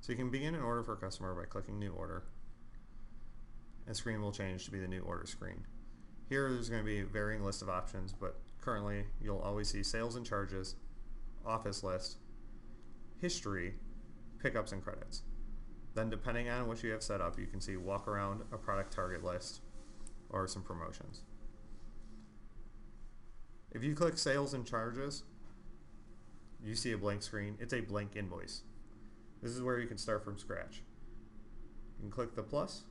So you can begin an order for a customer by clicking New Order, and the screen will change to be the New Order screen. Here there's going to be a varying list of options, but currently you'll always see Sales and Charges, Office List, History, Pickups and Credits. Then depending on what you have set up, you can see Walk Around, a Product Target List, or some promotions. If you click Sales and Charges, you see a blank screen. It's a blank invoice. This is where you can start from scratch. You can click the plus,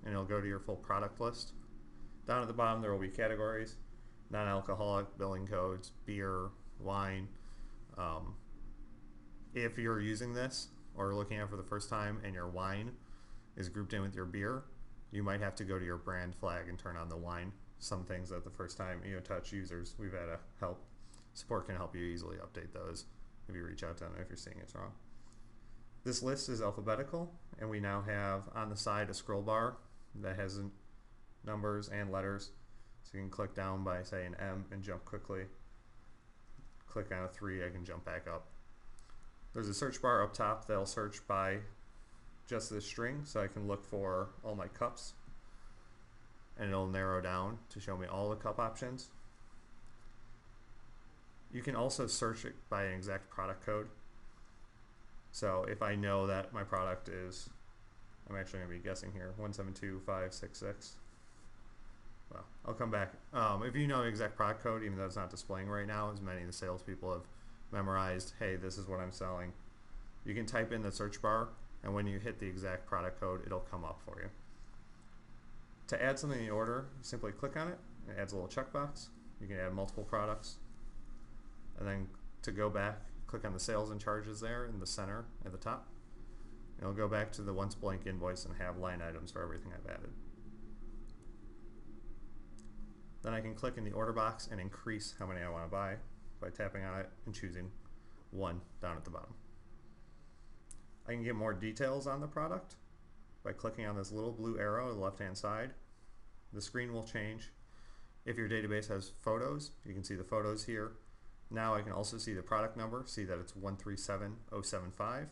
and it'll go to your full product list. Down at the bottom there will be categories, non-alcoholic, billing codes, beer, wine. If you're using this or looking at it for the first time and your wine is grouped in with your beer, you might have to go to your brand flag and turn on the wine. Some things that the first time eoTouch users we've had to help. Support can help you easily update those if you reach out to them if you're seeing it's wrong. This list is alphabetical, and we now have on the side a scroll bar that has numbers and letters. So you can click down by say an M and jump quickly. Click on a 3, I can jump back up. There's a search bar up top that'll search by just this string, so I can look for all my cups, and it'll narrow down to show me all the cup options. You can also search it by an exact product code. So if I know that my product is, I'm actually going to be guessing here, 172566. Well, I'll come back. If you know the exact product code, even though it's not displaying right now, as many of the salespeople have memorized, hey, this is what I'm selling. You can type in the search bar, and when you hit the exact product code, it'll come up for you. To add something in the order, simply click on it. It adds a little checkbox. You can add multiple products. And then to go back, click on the Sales and Charges there in the center at the top. It'll go back to the once blank invoice and have line items for everything I've added. Then I can click in the order box and increase how many I want to buy by tapping on it and choosing 1 down at the bottom. I can get more details on the product by clicking on this little blue arrow on the left hand side. The screen will change. If your database has photos, you can see the photos here. Now I can also see the product number, see that it's 137075,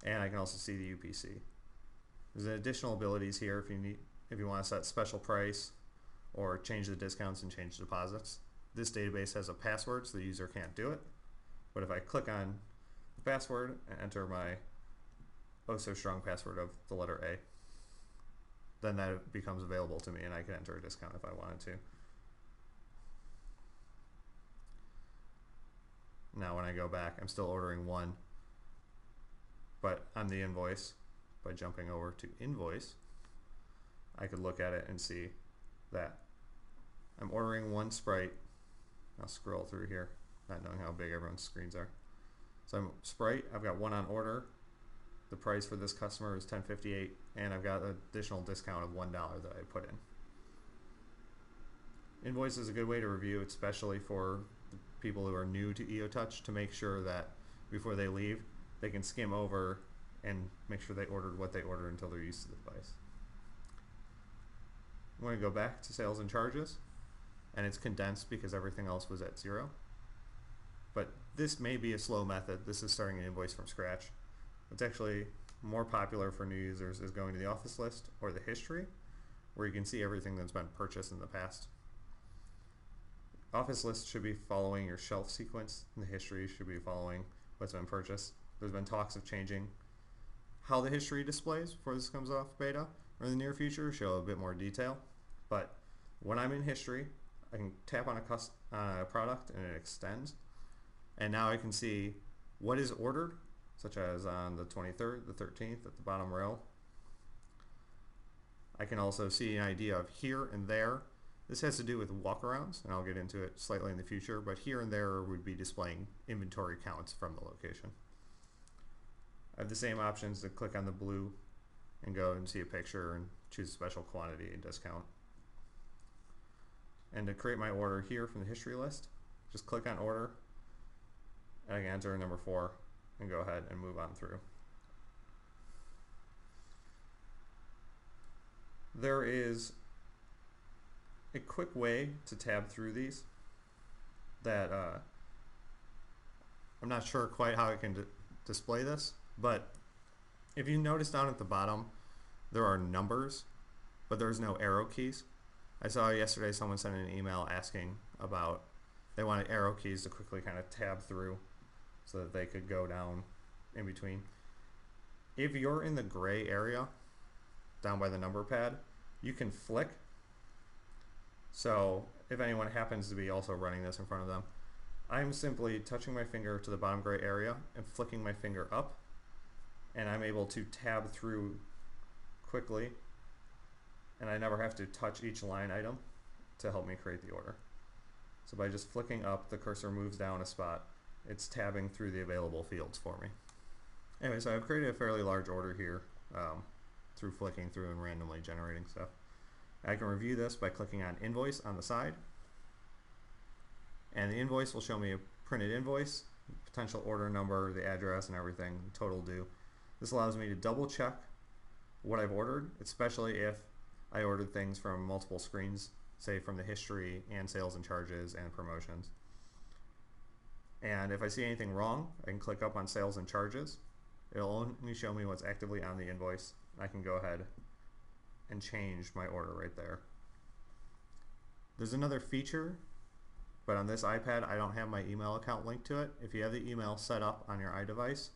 and I can also see the UPC. There's additional abilities here if you want to set special price or change the discounts and change deposits. This database has a password, so the user can't do it. But if I click on the password and enter my oh so strong password of the letter A, then that becomes available to me and I can enter a discount if I wanted to. Now when I go back, I'm still ordering 1, but on the invoice, by jumping over to invoice, I could look at it and see that I'm ordering 1 Sprite. I'll scroll through here, not knowing how big everyone's screens are. So I'm Sprite, I've got 1 on order. The price for this customer is $10.58, and I've got an additional discount of $1 that I put in. Invoice is a good way to review, especially for the people who are new to eoTouch, to make sure that before they leave, they can skim over and make sure they ordered what they ordered until they're used to the device. I'm going to go back to Sales and Charges, and it's condensed because everything else was at 0. But this may be a slow method. This is starting an invoice from scratch. What's actually more popular for new users is going to the Office List or the History, where you can see everything that's been purchased in the past. Office List should be following your shelf sequence, and the History should be following what's been purchased. There's been talks of changing how the history displays before this comes off beta, or in the near future show a bit more detail. But when I'm in History, I can tap on a product and it extends, and now I can see what is ordered, such as on the 23rd, the 13th at the bottom row. I can also see an idea of here and there. This has to do with walkarounds, and I'll get into it slightly in the future, but here and there would be displaying inventory counts from the location. I have the same options to click on the blue and go and see a picture and choose special quantity and discount. And to create my order here from the history list, just click on order, and I can enter number 4 and go ahead and move on through. There is a quick way to tab through these that I'm not sure quite how I can display this, but If you notice down at the bottom, there are numbers, but there's no arrow keys. I saw yesterday someone sent an email asking about they wanted arrow keys to quickly kind of tab through so that they could go down in between. If you're in the gray area down by the number pad, you can flick. So if anyone happens to be also running this in front of them, I'm simply touching my finger to the bottom gray area and flicking my finger up, and I'm able to tab through quickly, and I never have to touch each line item to help me create the order. So by just flicking up, the cursor moves down a spot. It's tabbing through the available fields for me. Anyway, so I've created a fairly large order here through flicking through and randomly generating stuff. I can review this by clicking on Invoice on the side, and the invoice will show me a printed invoice, potential order number, the address and everything, total due. This allows me to double check what I've ordered, especially if I ordered things from multiple screens, say from the history and sales and charges and promotions. And if I see anything wrong, I can click up on sales and charges. It'll only show me what's actively on the invoice. I can go ahead and change my order right there. There's another feature, but on this iPad I don't have my email account linked to it. If you have the email set up on your iDevice,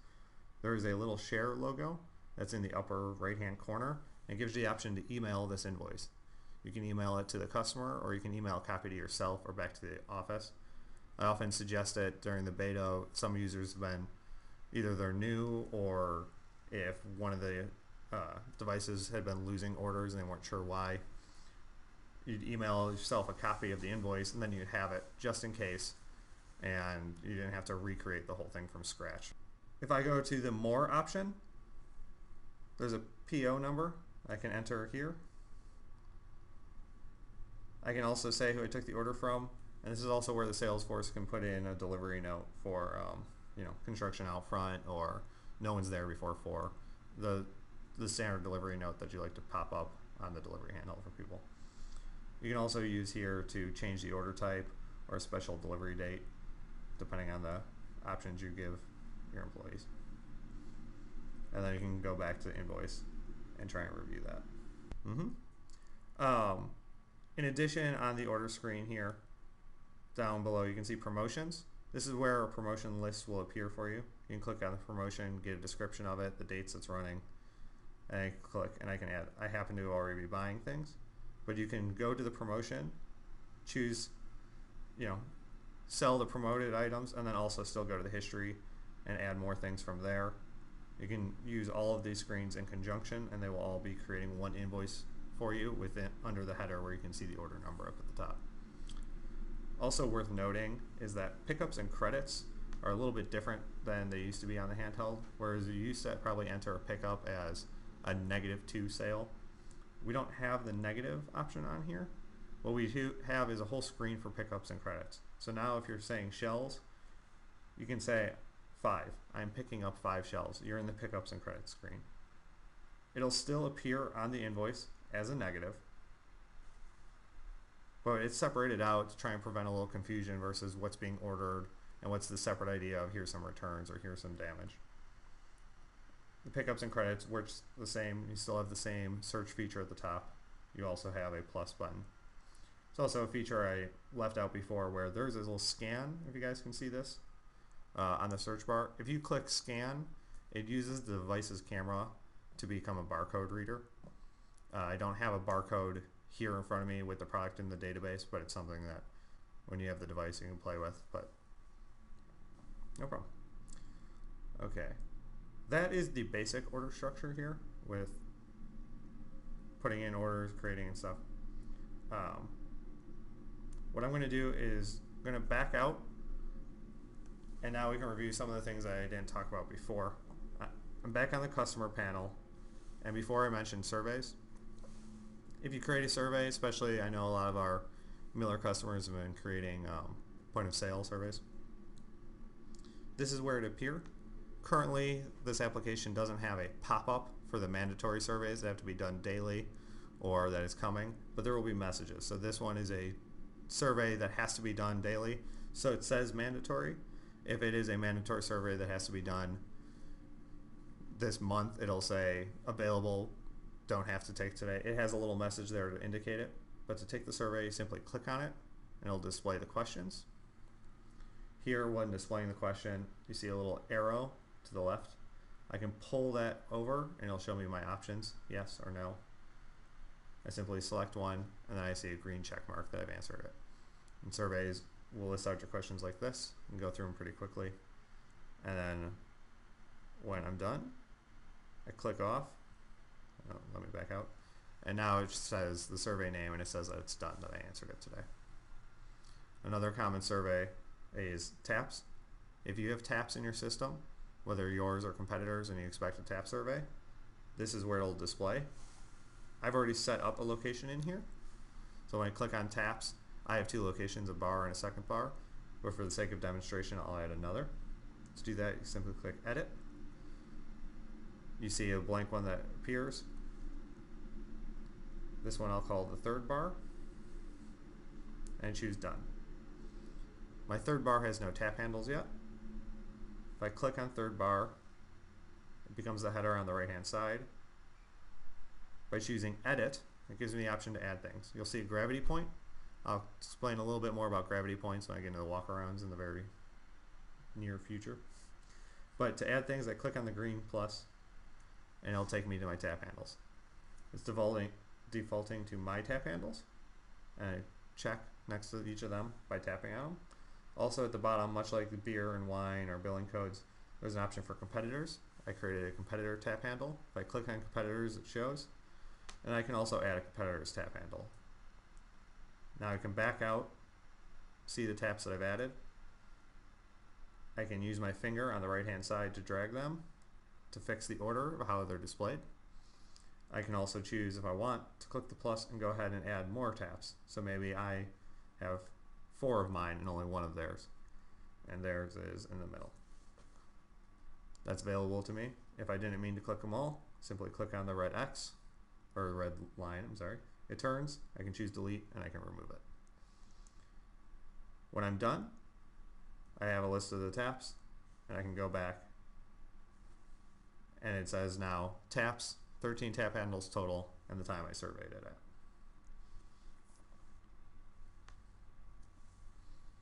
there is a little share logo that's in the upper right hand corner. It gives you the option to email this invoice. You can email it to the customer, or you can email a copy to yourself or back to the office. I often suggest it during the beta. Some users have been, either they're new, or if one of the devices had been losing orders and they weren't sure why, you'd email yourself a copy of the invoice and then you'd have it just in case, and you didn't have to recreate the whole thing from scratch. If I go to the More option, there's a PO number I can enter here. I can also say who I took the order from, and this is also where the Salesforce can put in a delivery note for construction out front, or no one's there before 4. The standard delivery note that you like to pop up on the delivery handle for people. You can also use here to change the order type or a special delivery date, depending on the options you give your employees. And then you can go back to the invoice and try and review that. In addition, on the order screen here, down below, you can see promotions. This is where a promotion list will appear for you. You can click on the promotion, get a description of it, the dates it's running, and I click, and I can add. I happen to already be buying things, but you can go to the promotion, choose, sell the promoted items, and then also still go to the history and add more things from there. You can use all of these screens in conjunction, and they will all be creating one invoice for you under the header, where you can see the order number up at the top. Also worth noting is that pickups and credits are a little bit different than they used to be on the handheld, whereas you used to probably enter a pickup as a -2 sale. We don't have the negative option on here. What we do have is a whole screen for pickups and credits. So now if you're saying shells, you can say 5. I'm picking up 5 shells. You're in the pickups and credits screen. It'll still appear on the invoice as a negative, but it's separated out to try and prevent a little confusion versus what's being ordered and what's the separate idea of here's some returns or here's some damage. The pickups and credits works the same. You still have the same search feature at the top. You also have a plus button. It's also a feature I left out before, where there's a little scan, if you guys can see this, on the search bar. If you click scan, it uses the device's camera to become a barcode reader. I don't have a barcode here in front of me with the product in the database, but it's something that when you have the device you can play with, but no problem. Okay, that is the basic order structure here, with putting in orders, creating and stuff. What I'm going to do is I'm going to back out, and now we can review some of the things I didn't talk about before. I'm back on the customer panel, and before I mentioned surveys. If you create a survey, especially I know a lot of our Miller customers have been creating point of sale surveys. This is where it appears. Currently, this application doesn't have a pop-up for the mandatory surveys that have to be done daily or that is coming, but there will be messages. So this one is a survey that has to be done daily, so it says mandatory. If it is a mandatory survey that has to be done this month it'll say available, don't have to take today. It has a little message there to indicate it, but to take the survey, you simply click on it and it'll display the questions. Here, when displaying the question, you see a little arrow to the left. I can pull that over and it'll show me my options, yes or no. I simply select one and then I see a green check mark that I've answered it. And surveys will list out your questions like this and go through them pretty quickly. And then when I'm done, I click off. Oh, let me back out. And now it says the survey name and it says that it's done, that I answered it today. Another common survey is taps. If you have taps in your system, whether yours or competitors, and you expect a tap survey, this is where it'll display. I've already set up a location in here. So when I click on taps, I have two locations, a bar and a second bar, but for the sake of demonstration, I'll add another. To do that, you simply click edit. You see a blank one that appears. This one I'll call the third bar, and choose done. My third bar has no tap handles yet. If I click on third bar, it becomes the header on the right hand side. By choosing edit, it gives me the option to add things. You'll see a gravity point. I'll explain a little bit more about gravity points when I get into the walkarounds in the very near future. But to add things, I click on the green plus and it'll take me to my tap handles. It's defaulting to my tap handles, and I check next to each of them by tapping on them. Also at the bottom, much like the beer and wine or billing codes, there's an option for competitors. I created a competitor tap handle. If I click on competitors, it shows. And I can also add a competitor's tap handle. Now I can back out, see the taps that I've added. I can use my finger on the right hand side to drag them to fix the order of how they're displayed. I can also choose, if I want, to click the plus and go ahead and add more taps. So maybe I have 4 of mine and only 1 of theirs, and theirs is in the middle. That's available to me. If I didn't mean to click them all, simply click on the red X, or red line, I'm sorry. It turns, I can choose delete, and I can remove it. When I'm done, I have a list of the taps, and I can go back, and it says now taps, 13 tap handles total, and the time I surveyed it at.